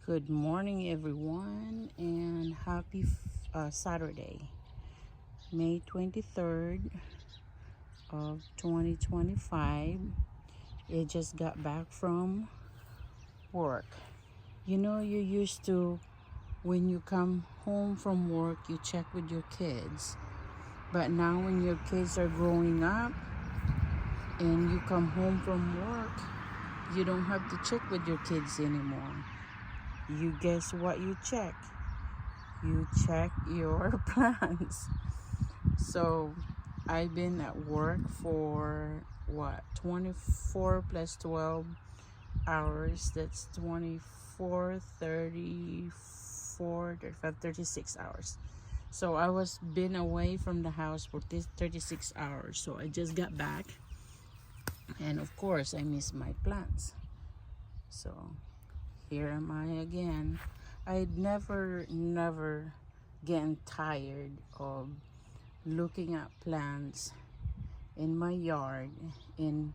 Good morning, everyone, and happy Saturday, May 23rd of 2025. I just got back from work. You used to, when you come home from work, you check with your kids. But now, when your kids are growing up and you come home from work, you don't have to check with your kids anymore. You guess what you check? You check your plans. So I've been at work for 24 plus 12 hours. That's 24, 34, 35, 36 hours. So I was been away from the house for this 36 hours. So I just got back, and of course I miss my plants. So here am I again. I'd never getting tired of looking at plants in my yard in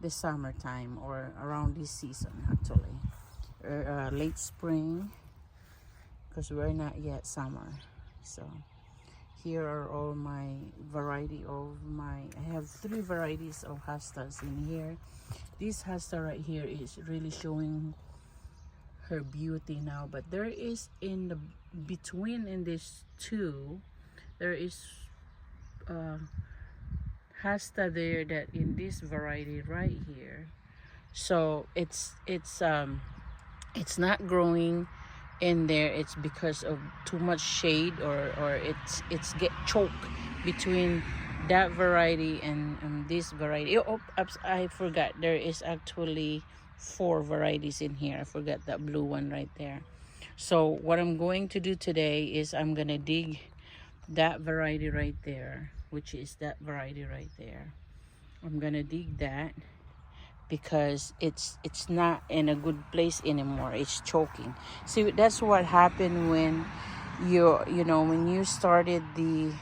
the summertime, or around this season actually, late spring, because we're not yet summer. So here are all my variety of I have 3 varieties of hostas in here. This hosta right here is really showing her beauty now, but there is in the between in these two, there is hosta there that in this variety right here. So it's not growing in there. It's because of too much shade, or it's get choked between that variety and this variety. I forgot, there is actually 4 varieties in here. I forgot that blue one right there. So what I'm going to do today is I'm gonna dig that variety right there, which is that variety right there. I'm gonna dig that because it's not in a good place anymore. It's choking. See, that's what happened when when you started the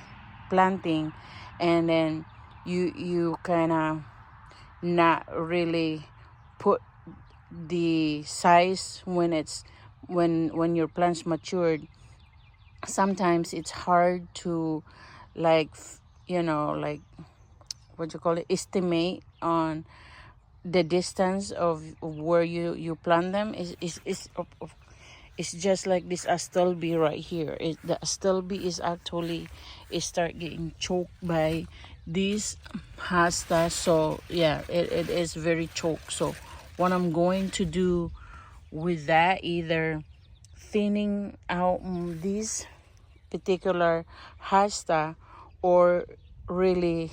planting, and then you kind of not really put the size when your plants matured. Sometimes it's hard to, like, like, what you call it, estimate on the distance of where you plant them. It's just like this astilbe right here. The astilbe is actually, it start getting choked by this hosta. So yeah, it is very choked. So what I'm going to do with that, either thinning out this particular hosta, or really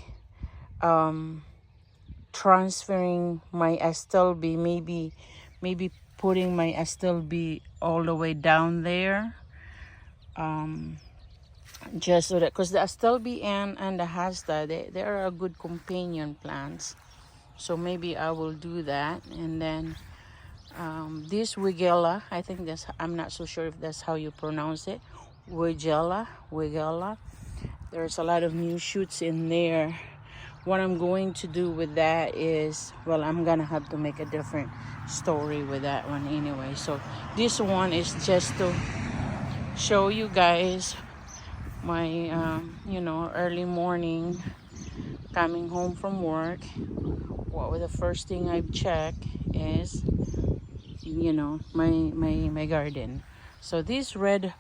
transferring my astilbe, maybe putting my astilbe all the way down there, just so that, because the astilbe and the hosta, they are a good companion plants. So maybe I will do that. And then this wigella, I think that's, I'm not so sure if that's how you pronounce it, wigella. There's a lot of new shoots in there. What I'm going to do with that is, well, I'm gonna have to make a different story with that one anyway. So this one is just to show you guys my early morning, coming home from work. What was the first thing I check is my garden. So these red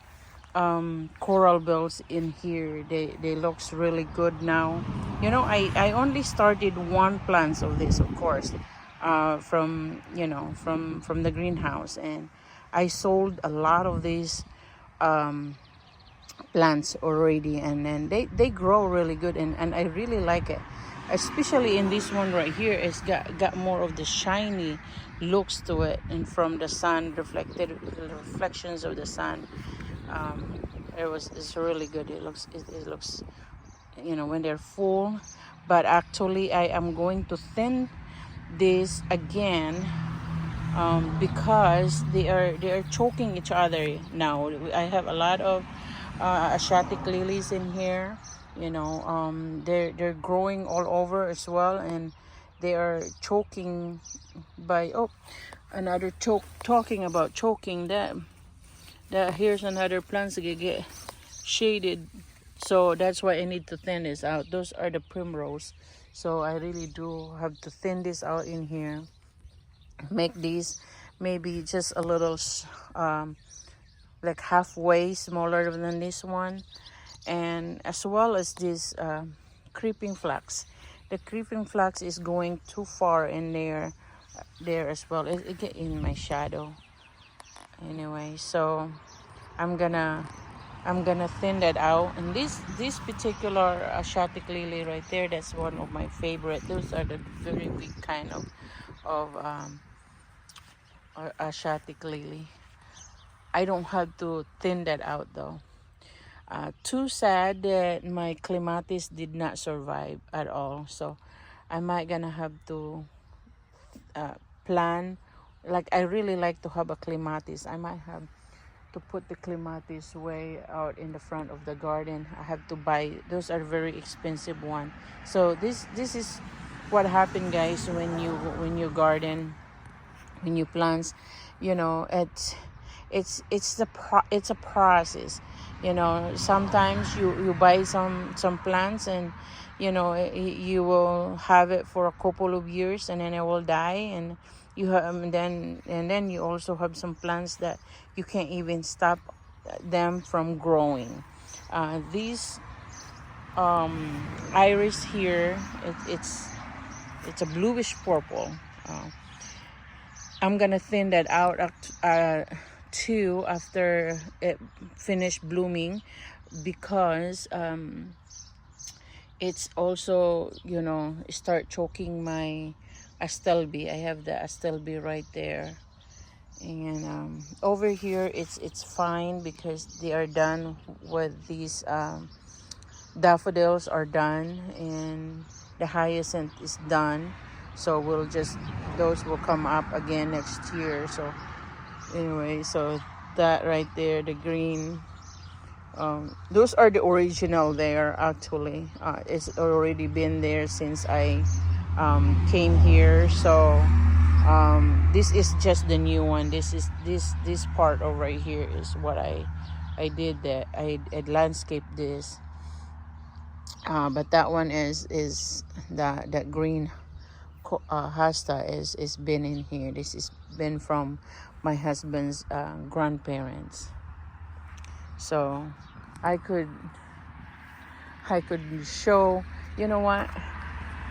coral bells in here, they looks really good now. I only started 1 plants of this, of course, from the greenhouse, and I sold a lot of these plants already, and then they grow really good, and I really like it, especially in this one right here. It's got more of the shiny looks to it, and from the sun, reflections of the sun, it's really good. It looks when they're full. But actually I am going to thin this again, because they are choking each other now. I have a lot of Asiatic lilies in here. They're growing all over as well, and they are choking by another talking about choking them. That here's another plants that get shaded, so that's why I need to thin this out. Those are the primrose, so I really do have to thin this out in here. Make these maybe just a little like halfway smaller than this one, and as well as this creeping flax. The creeping flax is going too far in there as well. It get in my shadow anyway, so I'm gonna thin that out. And this particular Asiatic lily right there, that's one of my favorite. Those are the very big kind of Asiatic lily. I don't have to thin that out though. Too sad that my clematis did not survive at all, so I might gonna have to plan. Like, I really like to have a clematis. I might have to put the clematis way out in the front of the garden. I have to buy, those are very expensive one. So this is what happened, guys, when you garden, when you plant, you know, it's a process. You know, sometimes you buy some plants, and you know, you will have it for a couple of years and then it will die. And you have, and then you also have some plants that you can't even stop them from growing. These iris here, it's a bluish purple. I'm gonna thin that out too after it finished blooming, because it's also, you know, start choking my astelbe. I have the astelbe right there, and over here it's fine because they are done with these daffodils are done, and the hyacinth is done. So we'll just, those will come up again next year. So anyway, so that right there, the green, those are the original there actually. It's already been there since I came here. So this is just the new one. This is this part over right here is what I did, that I landscaped this. But that one is that green hasta is been in here. This is been from my husband's grandparents. So I could show, you know what,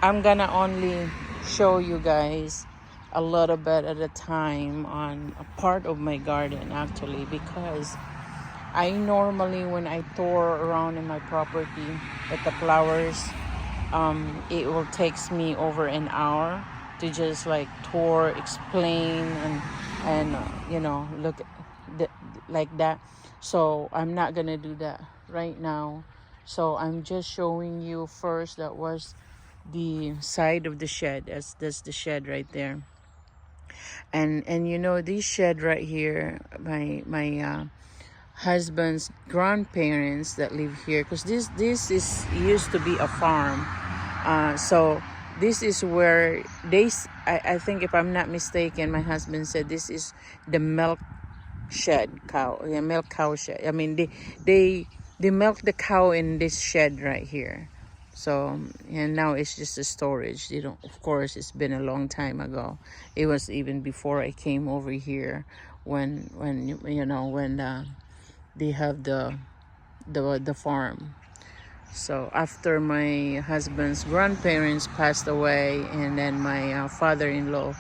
I'm gonna only show you guys a little bit at a time on a part of my garden actually, because I normally, when I tour around in my property with the flowers, it will takes me over an hour to just like tour, explain, and you know, look like that. So I'm not gonna do that right now. So I'm just showing you first. That was the side of the shed. That's the shed right there. And you know, this shed right here, my husband's grandparents that live here, because this is used to be a farm. So this is where I think, if I'm not mistaken, my husband said this is the milk cow shed. I mean, they milk the cow in this shed right here. So, and now it's just a storage. You know, of course, it's been a long time ago. It was even before I came over here, when you know, when they have the farm. So after my husband's grandparents passed away, and then my father-in-law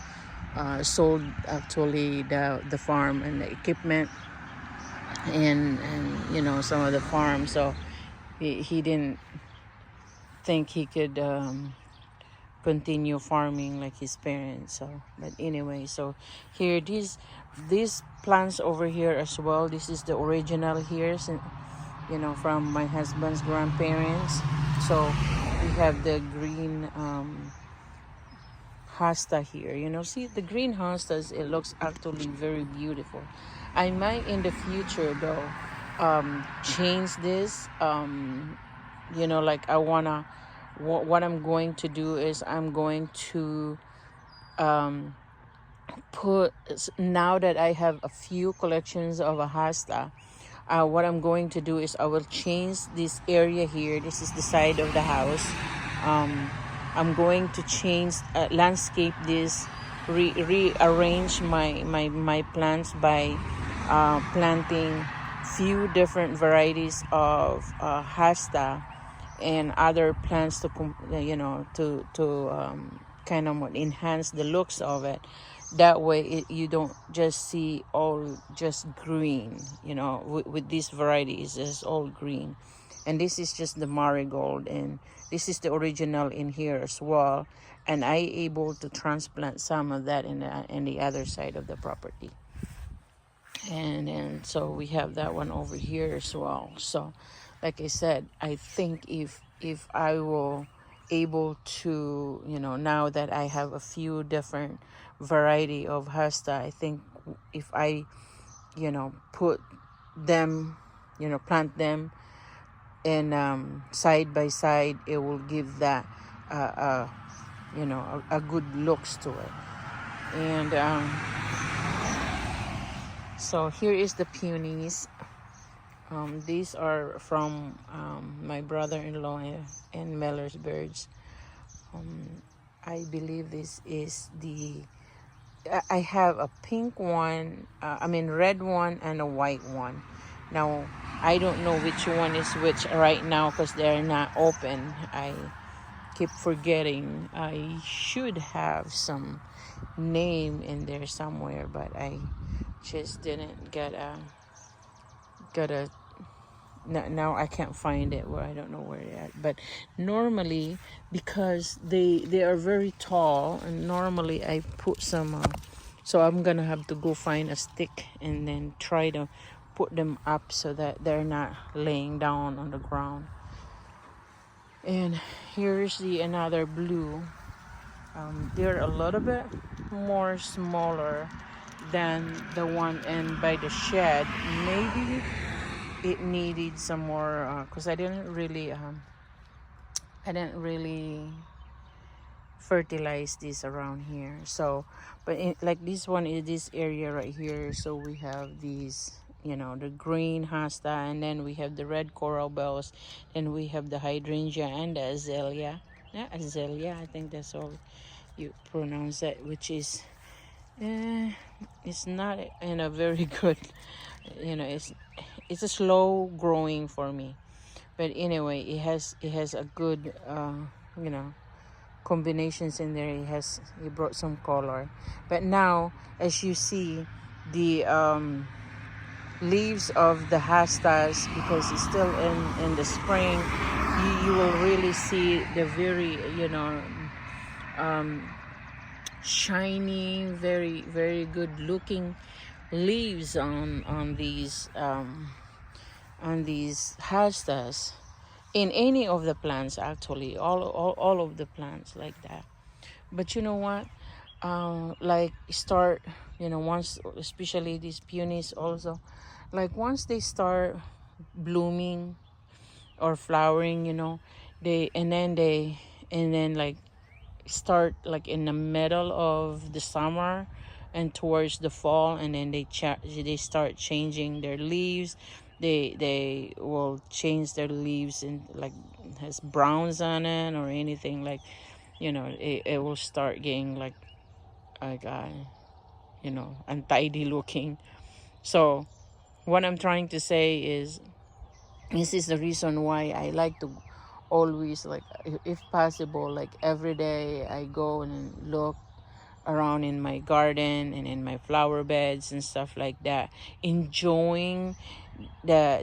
sold actually the farm and the equipment, and you know, some of the farm. So he didn't think he could continue farming like his parents. So, but anyway, so here, these plants over here as well, this is the original here, you know, from my husband's grandparents. So we have the green hosta here. You know, see the green hostas, it looks actually very beautiful. I might in the future though change this. You know, like I wanna, what I'm going to do is I'm going to now that I have a few collections of a hosta, what I'm going to do is I will change this area here. This is the side of the house. um, I'm going to change, landscape this, rearrange my plants by planting few different varieties of hosta and other plants to kind of enhance the looks of it. That way you don't just see all just green, with these varieties it's all green. And this is just the marigold, and this is the original in here as well. And I able to transplant some of that in the other side of the property. And so we have that one over here as well. So like I said, I think if I will able to, now that I have a few different variety of hosta, I think if I put them, plant them and side by side, it will give that a good looks to it. And so here is the peonies. These are from my brother-in-law and Miller's birds. I believe this is I have a pink one, red one and a white one. Now, I don't know which one is which right now because they're not open. I keep forgetting. I should have some name in there somewhere, but I just didn't get a now I can't find it. Well, I don't know where it's at. But normally, because they are very tall, and normally I put some so I'm gonna have to go find a stick and then try to put them up so that they're not laying down on the ground. And here's another blue. They're a little bit more smaller than the one in by the shed. Maybe it needed some more because I didn't really fertilize this around here. So but like this one is this area right here. So we have these, the green hosta, and then we have the red coral bells, and we have the hydrangea and the azalea. Yeah, azalea, I think that's all you pronounce it, which is it's not in a very good, it's a slow growing for me. But anyway, it has a good combinations in there. It brought some color. But now, as you see, the leaves of the hostas, because it's still in the spring, you will really see the very shiny, very very good looking leaves on these hostas, in any of the plants, actually all of the plants like that. But you know what, like start, once, especially these peonies also, like once they start blooming or flowering, they like start like in the middle of the summer and towards the fall, and then they start changing their leaves. They will change their leaves and like has browns on it or anything, like it will start getting like untidy looking. So what I'm trying to say is, this is the reason why I like to always, like, if possible, like every day I go and look around in my garden and in my flower beds and stuff like that, enjoying their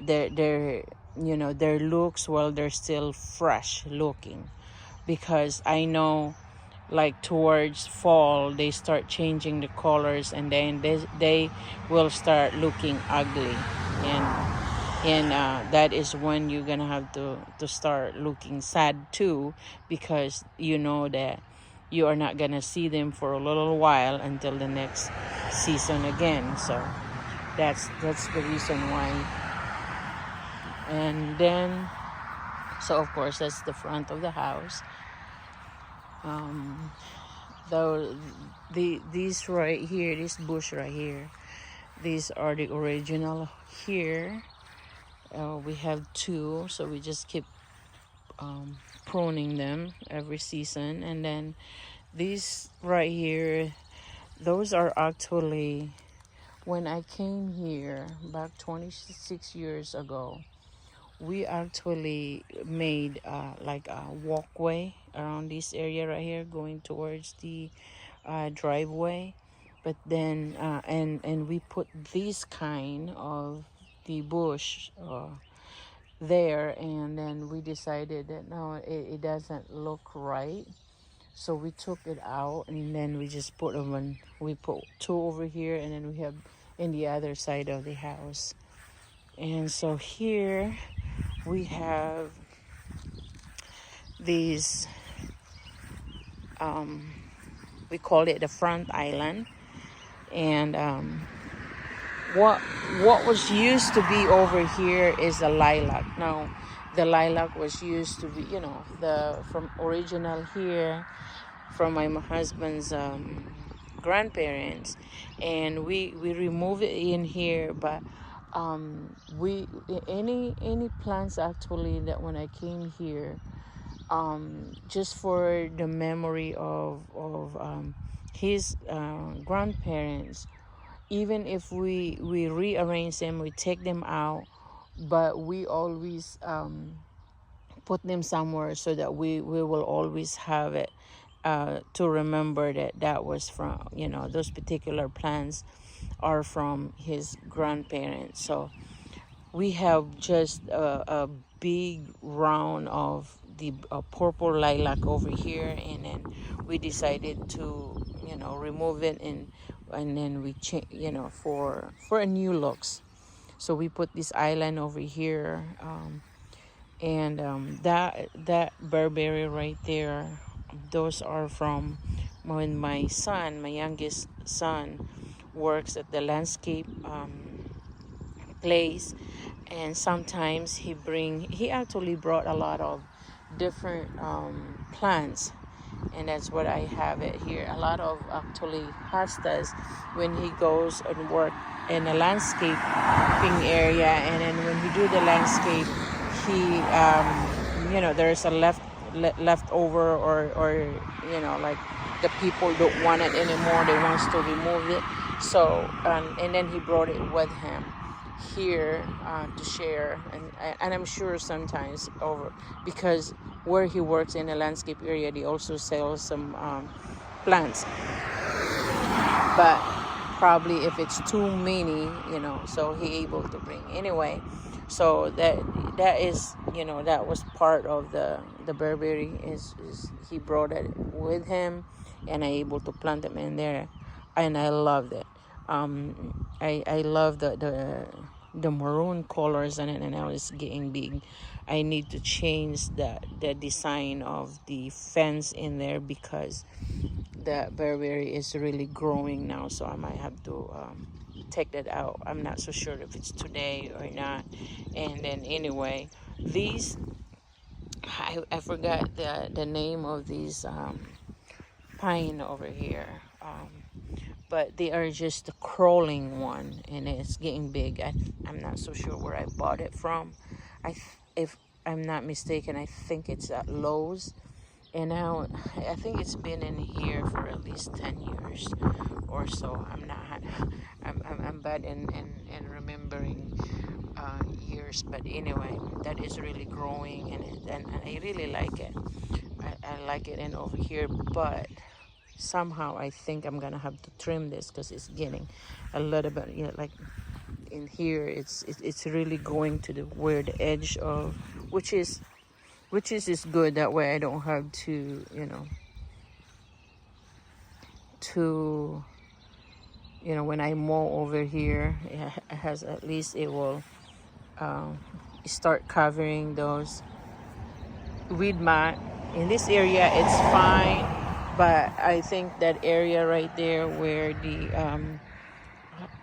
looks while they're still fresh looking. Because I know, like towards fall, they start changing the colors, and then they will start looking ugly, and that is when you're gonna have to start looking sad too, because you know that you are not gonna see them for a little while until the next season again. So that's the reason why. And then, so of course that's the front of the house. Though these right here, this bush right here, these are the original here. We have two, so we just keep pruning them every season. And then these right here, those are actually, when I came here back 26 years ago, we actually made like a walkway around this area right here going towards the driveway. But then and we put this kind of the bush there, and then we decided that no, it doesn't look right, so we took it out, and then we just put them on. We put two over here, and then we have in the other side of the house. And so here we have these we call it the front island. And what was used to be over here is a lilac. Now the lilac was used to be, the from original here from my husband's grandparents, and we remove it in here. But we any plants actually that when I came here, just for the memory of his grandparents, even if we rearrange them, we take them out, but we always put them somewhere so that we will always have it to remember that was from, those particular plants are from his grandparents. So we have just a big round of the purple lilac over here, and then we decided to remove it, and then we change, for a new looks. So we put this island over here, and that Burberry right there, those are from when my youngest son works at the landscape place. And sometimes he actually brought a lot of different plants, and that's what I have it here. A lot of actually hostas when he goes and work in a landscaping area. And then when he do the landscape, he there's a leftover, or like the people don't want it anymore, they wants to remove it. So and then he brought it with him here to share, and I'm sure sometimes over, because where he works in a landscape area, they also sell some plants, but probably if it's too many, so he able to bring anyway. So that is, that was part of the Burberry, is he brought it with him, and I able to plant them in there, and I loved it. I love the maroon colors in it, and now it's getting big. I need to change the design of the fence in there, because the Burberry is really growing now, so I might have to take that out. I'm not so sure if it's today or not. And then anyway, these I forgot the name of these pine over here, but they are just the crawling one, and it's getting big. I'm not so sure where I bought it from. If I'm not mistaken, I think it's at Lowe's, and now I think it's been in here for at least 10 years or so. I'm bad in remembering years, but anyway, that is really growing, and I really like it. I like it. And over here, but somehow I think I'm gonna have to trim this, because it's getting a little bit, like in here, it's really going to where the edge of, which is good. That way I don't have to when I mow over here, it has, at least it will start covering those weed mat. In this area it's fine, but I think that area right there where the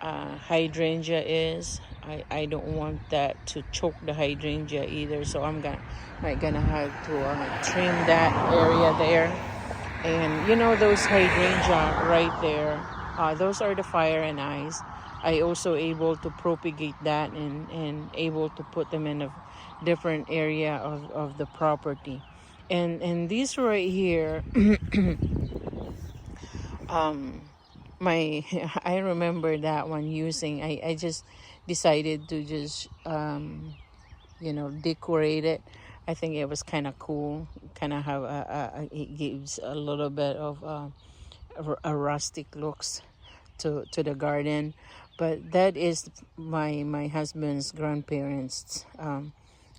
hydrangea is, I don't want that to choke the hydrangea either, so I'm gonna have to trim that area there. And those hydrangea right there, those are the fire and ice. I also able to propagate that and able to put them in a different area of the property. And this right here, um my I remember that one using, I just decided to just decorate it. I think it was kind of cool, kind of have it gives a little bit of a rustic looks to the garden. But that is my husband's grandparents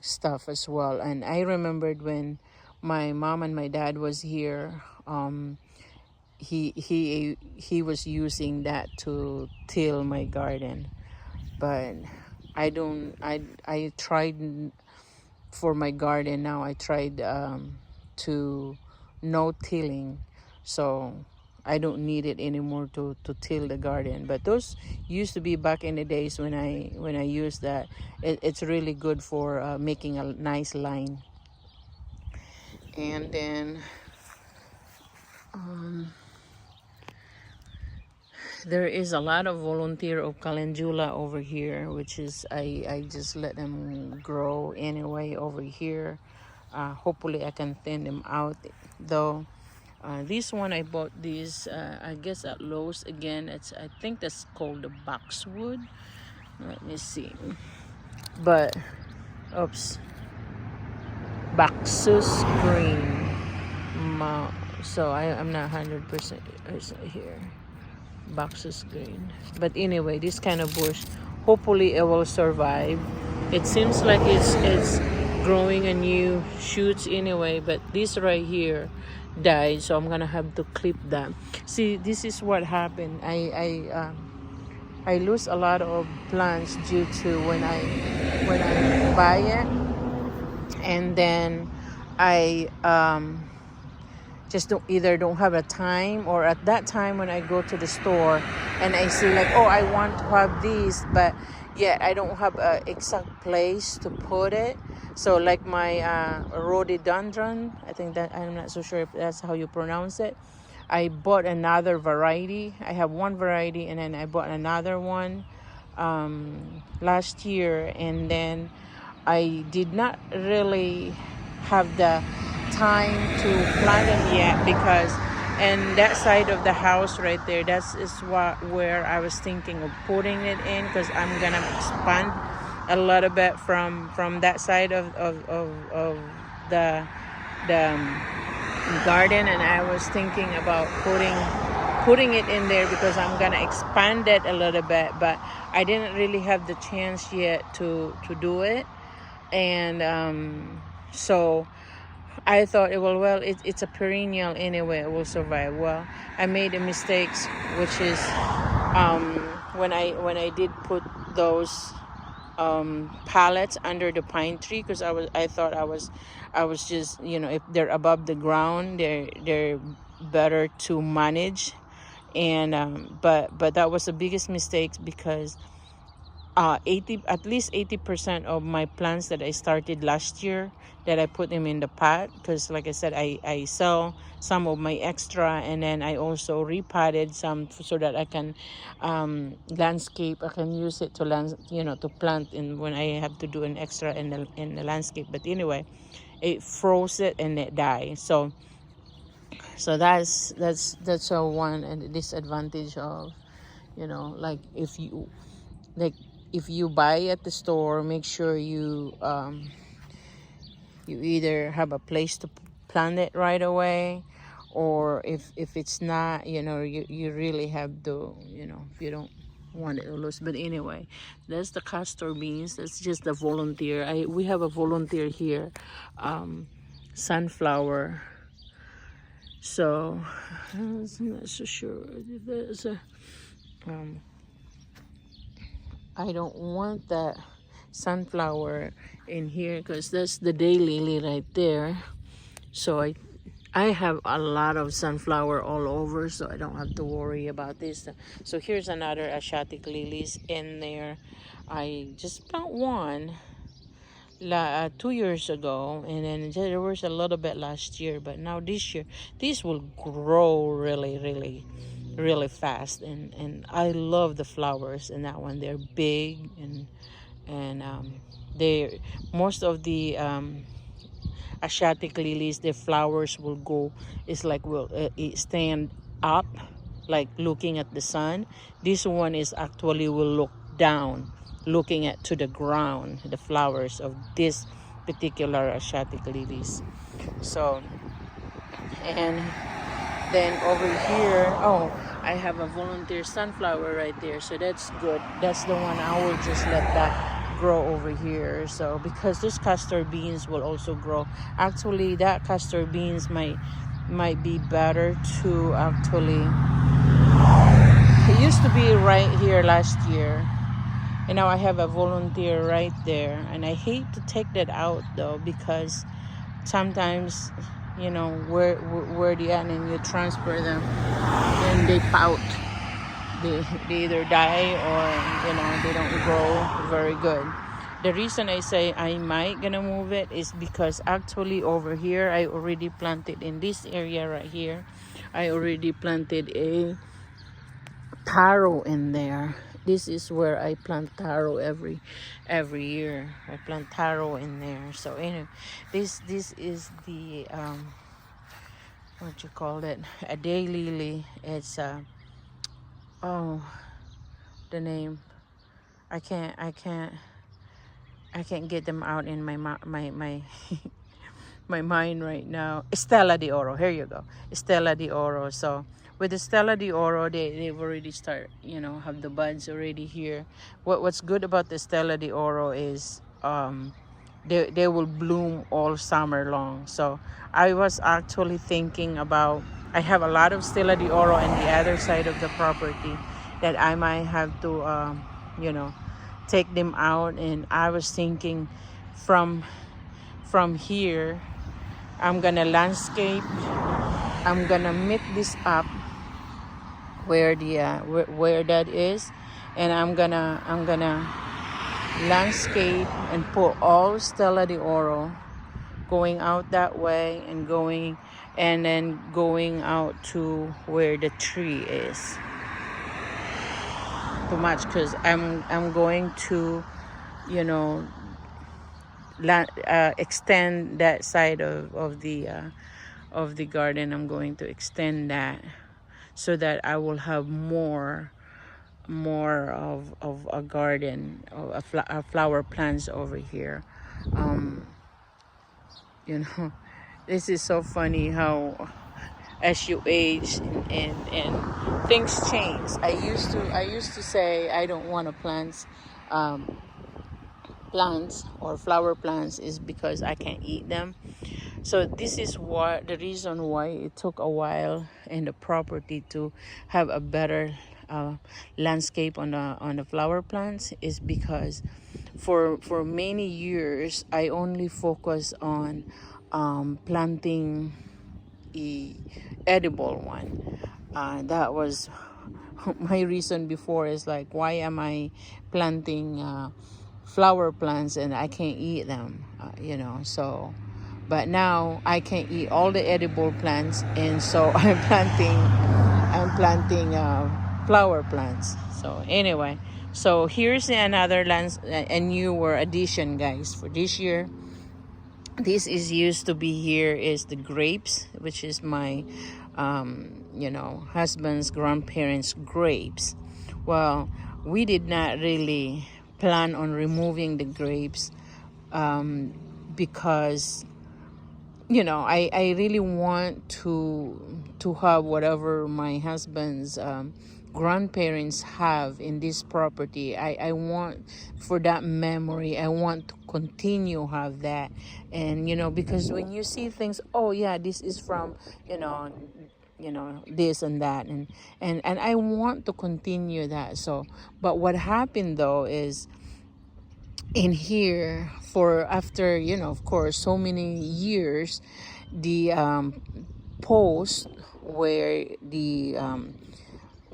stuff as well. And I remembered when my mom and my dad was here, he was using that to till my garden. But I tried for my garden now. I tried to no tilling, so I don't need it anymore to till the garden. But those used to be back in the days when I used that. It's really good for making a nice line. And then there is a lot of volunteer of calendula over here, which is I just let them grow anyway over here. Hopefully I can thin them out though. This one I bought this I guess at Lowe's again. I think that's called the boxwood. Let me see. But oops, Baxus green. So I'm not 100% here. Boxes green. But anyway, this kind of bush, hopefully it will survive. It seems like it's growing a new shoots anyway, but this right here died, so I'm gonna have to clip that. See, this is what happened. I lose a lot of plants due to when I buy it, and then I just don't have a time, or at that time when I go to the store and I see like, oh, I want to have these, but yet I don't have a exact place to put it. So like my rhododendron, I think that, I'm not so sure if that's how you pronounce it. I bought another variety. I have one variety and then I bought another one last year, and then I did not really have the time to plant them yet, because and that side of the house right there, where I was thinking of putting it in, because I'm gonna expand a little bit from that side of the garden, and I was thinking about putting it in there because I'm gonna expand it a little bit, but I didn't really have the chance yet to do it. And so I thought, it's a perennial anyway, it will survive. Well, I made a mistake, which is when I did put those pallets under the pine tree, because I thought I was just, if they're above the ground, they're better to manage. And but that was the biggest mistake, because at least 80% of my plants that I started last year, that I put them in the pot, because like I said, I sell some of my extra, and then I also repotted some so that I can landscape. I can use it to plant, and when I have to do an extra in the landscape. But anyway, it froze it and it died. So that's a one and disadvantage of, like if you buy at the store, make sure you either have a place to plant it right away, or if it's not, you really have to, if you don't want it to lose. But anyway, that's the castor beans. That's just the volunteer. We have a volunteer here, sunflower. So I'm not so sure if there's a I don't want that sunflower in here, because that's the daylily right there. So I have a lot of sunflower all over, so I don't have to worry about this. So here's another Asiatic lilies in there. I just found one. 2 years ago, and then there was a little bit last year, but now this year, this will grow really, really, really fast. And I love the flowers in that one. They're big, and they most of the Asiatic lilies, the flowers will go, it's like will it stand up, like looking at the sun. This one is actually will look down, looking at to the ground, the flowers of this particular Asiatic lilies. So, and then over here, oh, I have a volunteer sunflower right there, so that's good. That's the one I will just let that grow over here. So because this castor beans will also grow. Actually, that castor beans might be better to actually. It used to be right here last year, and now I have a volunteer right there, and I hate to take that out though, because sometimes, where the end, and you transfer them and they pout. They either die, or they don't grow very good. The reason I say I might gonna move it is because actually over here I already planted, in this area right here, I already planted a taro in there. This is where I plant taro every year. I plant taro in there. So anyway, this is the what you call it, a daylily. It's oh, the name, I can't get them out in my my mind right now. Estella de Oro. Here you go. Estella de Oro. So with the Stella de Oro, they've already start, have the buds already here. What's good about the Stella de Oro is they will bloom all summer long. So I was actually thinking about, I have a lot of Stella de Oro on the other side of the property that I might have to you know take them out. And I was thinking from here, I'm gonna landscape, I'm gonna make this up where the where that is, and I'm gonna landscape and put all Stella de Oro going out that way, and then going out to where the tree is. Too much, because I'm going to extend that side of the garden. I'm going to extend that so that I will have more of a garden, of flower plants over here. um you know this is so funny how as you age, and things change. I used to say I don't want to plant plants or flower plants is because I can't eat them. So this is what the reason why it took a while in the property to have a better landscape on the flower plants, is because for many years I only focus on planting a edible one. That was my reason before, is like, why am I planting flower plants and I can't eat them, so. But now I can eat all the edible plants, and so I'm planting flower plants. So anyway, so here's another a newer addition, guys, for this year. This is used to be here is the grapes, which is my husband's grandparents' grapes. Well, we did not really plan on removing the grapes, because I really want to have whatever my husband's grandparents have in this property. I want, for that memory, I want to continue have that. And because when you see things, oh yeah, this is from this and that, and I want to continue that. So but what happened though is, in here, for after of course so many years, the post where the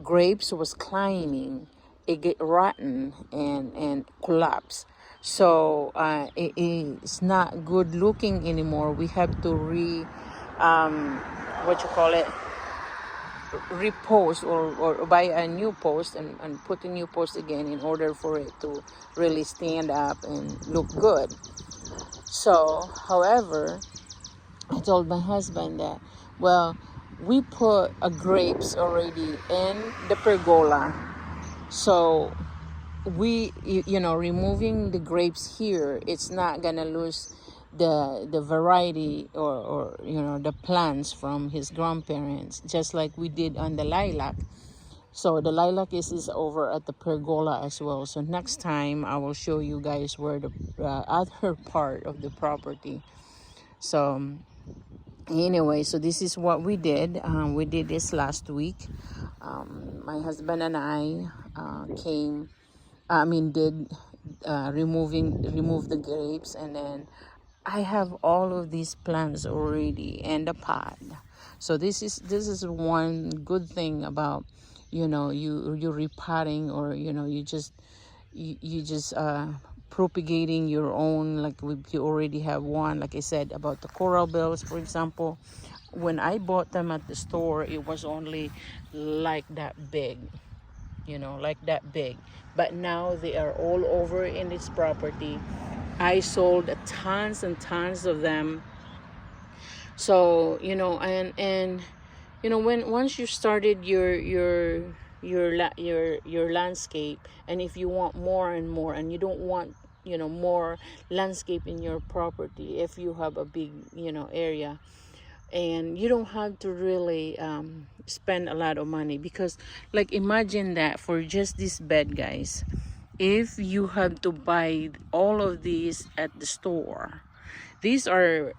grapes was climbing, it get rotten and collapse. So it's not good looking anymore. We have to what you call it, repost, or buy a new post, and put a new post again in order for it to really stand up and look good. So, however, I told my husband that, well, we put a grapes already in the pergola. So removing the grapes here, it's not gonna lose the variety, or the plants from his grandparents, just like we did on the lilac. So the lilac is over at the pergola as well. So next time I will show you guys where the other part of the property. So anyway, so this is what we did. We did this last week. My husband and I did remove the grapes, and then I have all of these plants already in the pot. So this is one good thing about, you repotting, or you just propagating your own. Like you already have one, like I said about the coral bells, for example. When I bought them at the store, it was only like that big, like that big. But now they are all over in this property. I sold tons and tons of them. So and when once you started your landscape, and if you want more and more, and you don't want more landscape in your property, if you have a big area, and you don't have to really spend a lot of money, because like imagine that for just this bed, guys, if you have to buy all of these at the store, these are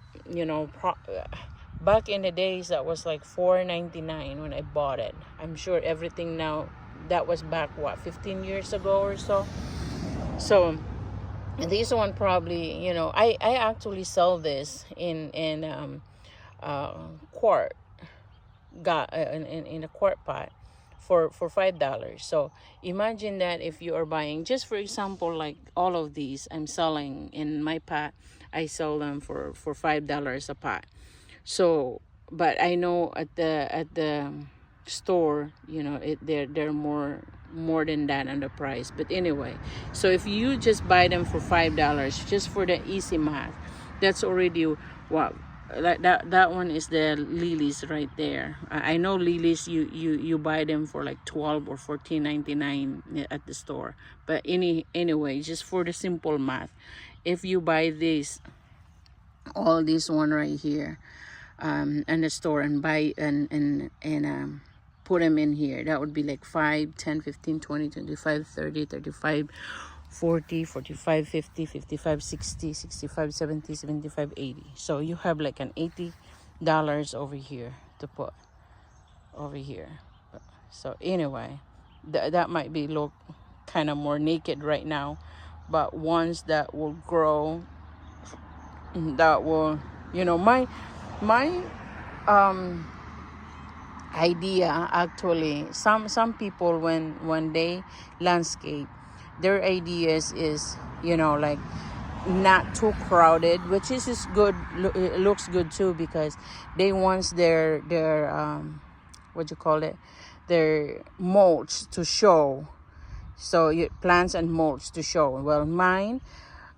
back in the days, that was like $4.99 when I bought it. I'm sure everything now, that was back 15 years ago or so. So this one probably, I actually sell this in quart, got in a quart pot for $5. So imagine that if you are buying, just for example, like all of these I'm selling in my pot, I sell them for $5 a pot. So but I know at the store, they're more than that on the price. But anyway, so if you just buy them for $5, just for the easy math, that's already what, like that one is the lilies right there. I know lilies, you buy them for like 12 or 14.99 at the store. But anyway, just for the simple math, if you buy this, all this one right here, in the store, and buy and put them in here, that would be like 5, 10, 15, 20, 25, 30, 35, 40, 45, 50, 55, 60, 65, 70, 75, 80. So you have like an $80 over here to put over here. So anyway, that might be look kind of more naked right now, but once that will grow, that will, my idea, actually, some people, when they landscape, their ideas is, like not too crowded, which is good. It looks good too, because they want their what you call it, their mulch to show. So plants and mulch to show. Well, mine,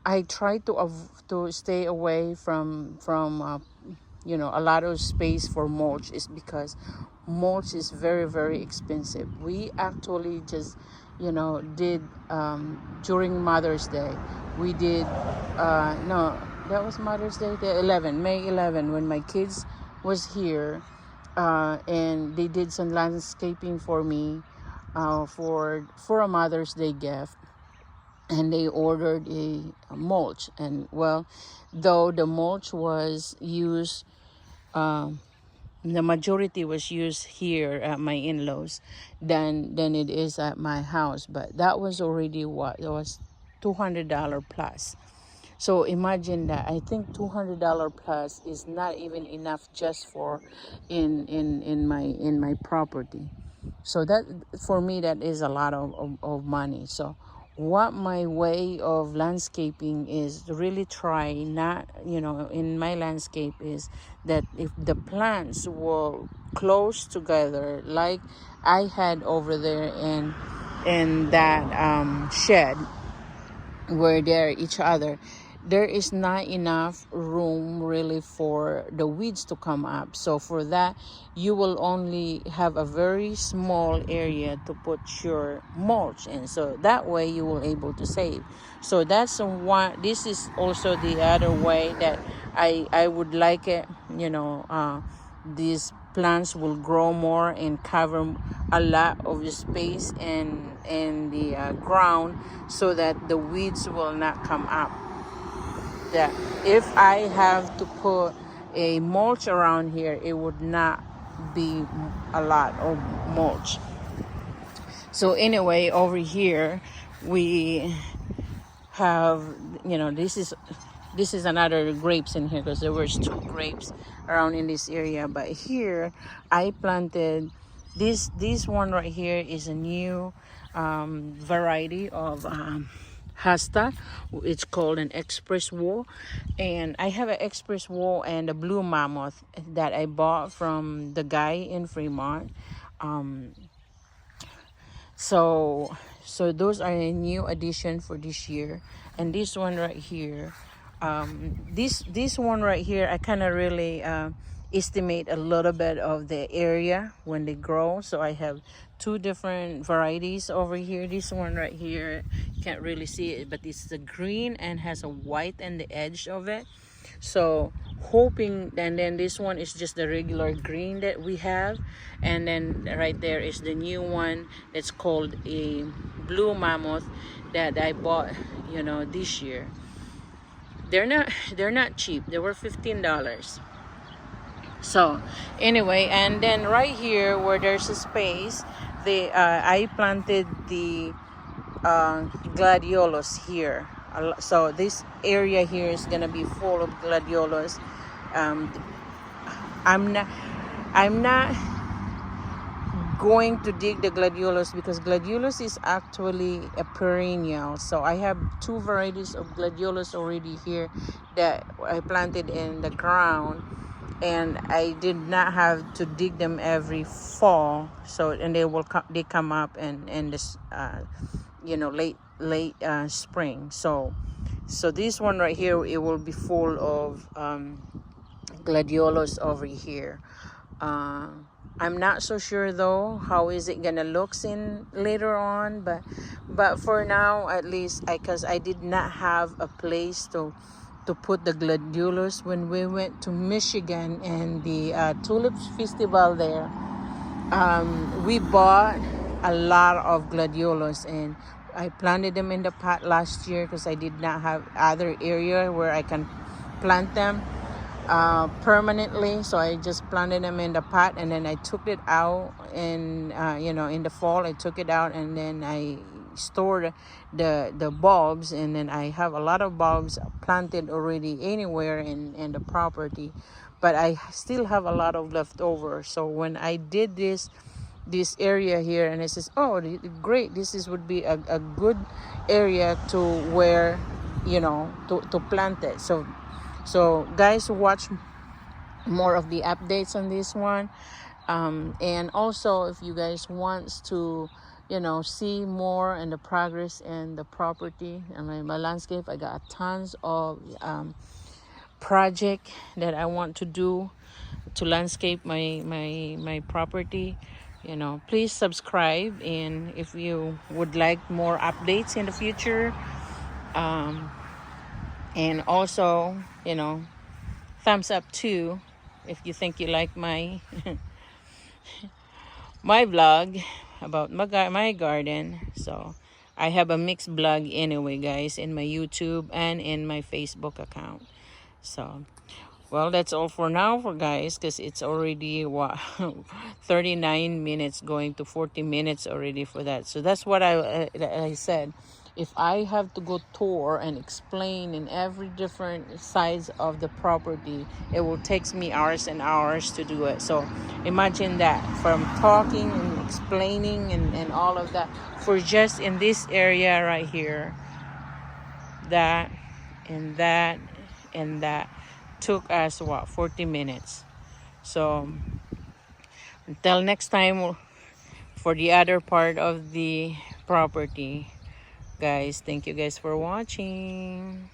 I try to stay away from a lot of space for mulch, is because mulch is very, very expensive. We actually just did during Mother's Day, we did no, that was Mother's Day, the May 11, when my kids was here, and they did some landscaping for me, for a Mother's Day gift. And they ordered a mulch, and well, though the mulch was used, the majority was used here at my in-laws than it is at my house. But that was already what, it was $200 plus. So imagine that. I think $200 plus is not even enough just for in my property. So that, for me, that is a lot of money. So what my way of landscaping is to really try not, in my landscape is that if the plants will close together like I had over there in that shed, where they're each other, there is not enough room really for the weeds to come up. So for that, you will only have a very small area to put your mulch in, so that way you will able to save. So that's one. This is also the other way that I would like it, these plants will grow more and cover a lot of the space and the ground, so that the weeds will not come up. That if I have to put a mulch around here, it would not be a lot of mulch. So anyway, over here we have, this is another grapes in here, because there was 2 grapes around in this area. But here I planted this one right here is a new variety of hasta. It's called an express wool, and I have an express wool and a blue mammoth that I bought from the guy in Fremont. um, so those are a new addition for this year. And this one right here, this one right here, I kind of really estimate a little bit of the area when they grow. So I have 2 different varieties over here. This one right here, can't really see it, but it's the green and has a white in the edge of it. So hoping, and then this one is just the regular green that we have, and then right there is the new one that's called a blue mammoth that I bought this year. They're not cheap. They were $15. So anyway, and then right here where there's a space, I planted the gladiolus here. So this area here is gonna be full of gladiolus. um, I'm not going to dig the gladiolus, because gladiolus is actually a perennial. So I have 2 varieties of gladiolus already here that I planted in the ground, and I did not have to dig them every fall. So, and they come up and this late spring. So this one right here, it will be full of gladiolus over here. uh, I'm not so sure though how is it gonna look in later on, but for now at least, because I did not have a place to put the gladiolus when we went to Michigan and the tulip festival there. We bought a lot of gladiolus, and I planted them in the pot last year because I did not have other area where I can plant them permanently. So I just planted them in the pot, and then I took it out in the fall. I took it out, and then I stored the bulbs, and then I have a lot of bulbs planted already anywhere in the property, but I still have a lot of leftover. So when I did this area here, and it says, oh great, would be a good area to where to plant it. So guys, watch more of the updates on this one. And also, if you guys wants to see more in the progress and the property and my landscape, I got tons of project that I want to do to landscape my property. Please subscribe, and if you would like more updates in the future, and also thumbs up too if you think you like my my vlog about my garden. So I have a mixed blog anyway, guys, in my YouTube and in my Facebook account. So well, that's all for now, for guys, because it's already 39 minutes going to 40 minutes already for that. So that's what I said. if I have to go tour and explain in every different sides of the property, it will take me hours and hours to do it. So imagine that, from talking and explaining and all of that, for just in this area right here, that and that and that took us what, 40 minutes. So until next time for the other part of the property, guys. Thank you guys for watching.